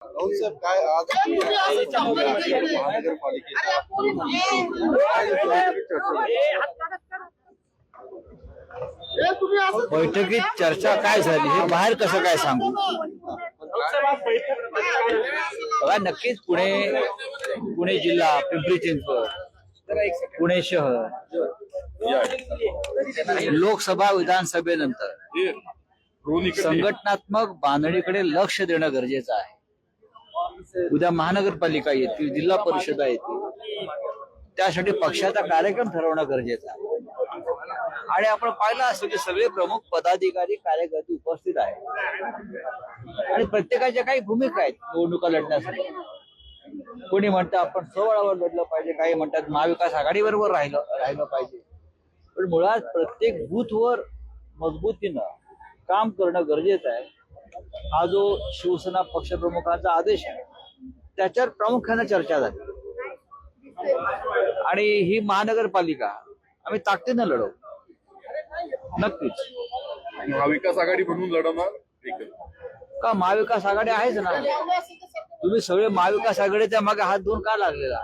राहुल साहेब काय आज महानगरपालिकेच्या बैठकीत चर्चा काय झाली हे बाहेर कसं काय सांगू? बघा, नक्कीच पुणे जिल्हा, पिंपरी चिंचवड, पुणे शहर लोकसभा विधानसभेनंतर संघटनात्मक बांधणीकडे लक्ष देणं गरजेचं आहे. उद्या महानगरपालिका येतील, जिल्हा परिषदा येतील, त्यासाठी पक्षाचा कार्यक्रम ठरवणं गरजेचं आहे. आणि आपण पाहिलं असं की सगळे प्रमुख पदाधिकारी कार्यकर्ते उपस्थित आहेत आणि प्रत्येकाच्या काही भूमिका आहेत निवडणुका लढण्यासाठी. कोणी म्हणतं आपण स्वबळावर लढलं पाहिजे, काही म्हणतात महाविकास आघाडीबरोबर राहिलं पाहिजे. पण मुळात प्रत्येक बूथवर मजबूतीनं काम करणं गरजेचं आहे. हा जो शिवसेना पक्षप्रमुखांचा आदेश आहे त्याच्यावर प्रामुख्याने चर्चा झाली आणि ही महानगरपालिका आम्ही ताकदीनं लढवू. नक्कीच महाविकास आघाडी म्हणून लढवणार का? महाविकास आघाडी आहेच ना. तुम्ही सगळे महाविकास आघाडीच्या मागे हात धुवून का लागलेला?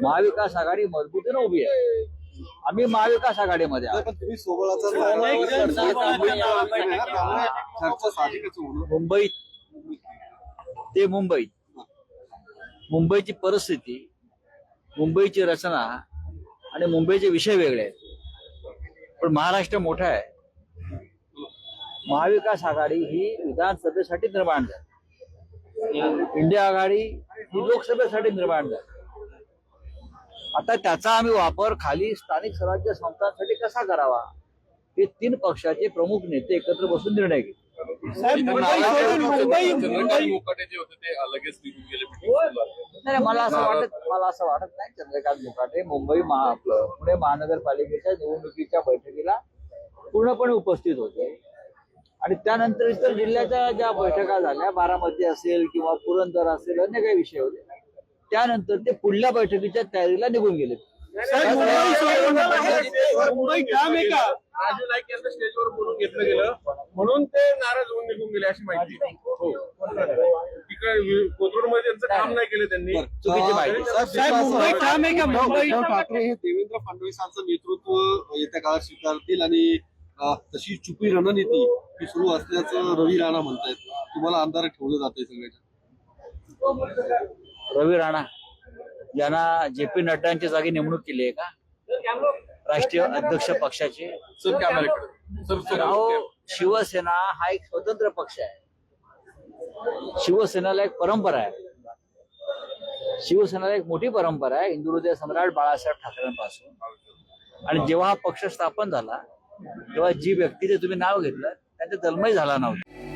महाविकास आघाडी मजबूतीनं उभी आहे. आम्ही महाविकास आघाडीमध्ये आहोत. तुम्ही सोबळाचा मुंबईत ते मुंबईची परिस्थिती, मुंबईची रचना आणि मुंबईचे विषय वेगळे आहेत. पण महाराष्ट्र मोठा आहे. महाविकास आघाडी ही विधानसभेसाठी निर्माण झाली, इंडिया आघाडी ही लोकसभेसाठी निर्माण झाली. आता त्याचा आम्ही वापर खाली स्थानिक स्वराज्य संस्थांसाठी कसा करावा हे तीन पक्षाचे प्रमुख नेते एकत्र बसून निर्णय घेतले. मला असं वाटत नाही चंद्रकांत मुकाटे पुणे महानगरपालिकेच्या निवडणुकीच्या बैठकीला पूर्णपणे उपस्थित होते आणि त्यानंतर इतर जिल्ह्याच्या ज्या बैठका झाल्या, बारामती असेल किंवा पुरंदर असेल, अन्य काही विषय होते, त्यानंतर ते पुढल्या बैठकीच्या तयारीला निघून गेले. मुंबई काम आहे का? राजू नाईक यांना स्टेजवर बोलून घेतलं गेलं म्हणून ते नाराज होऊन निघून गेले अशी माहिती. हो, तिकडे कोथरूडमध्ये त्यांचं काम नाही केलं त्यांनी. चुकीची माहिती. मुंबई काम आहे का? उद्धव ठाकरे हे देवेंद्र फडणवीसांचं नेतृत्व येत्या काळात स्वीकारतील आणि तशी चुकी रणनीती ही सुरू असल्याचं रवी राणा म्हणतायत. तुम्हाला आमदार ठेवलं जाते सगळ्याच्या. रवी राणा यांना JP नड्डांच्या जागी नेमणूक केली आहे का राष्ट्रीय अध्यक्ष पक्षाचे? अहो, शिवसेना हा एक स्वतंत्र पक्ष आहे. शिवसेनेला एक परंपरा आहे. शिवसेनेला एक मोठी परंपरा आहे हिंदुहृदय सम्राट बाळासाहेब ठाकरेंपासून. आणि जेव्हा हा पक्ष स्थापन झाला तेव्हा जी व्यक्तीचे तुम्ही नाव घेतलं त्यांचा जन्मही झाला नव्हता.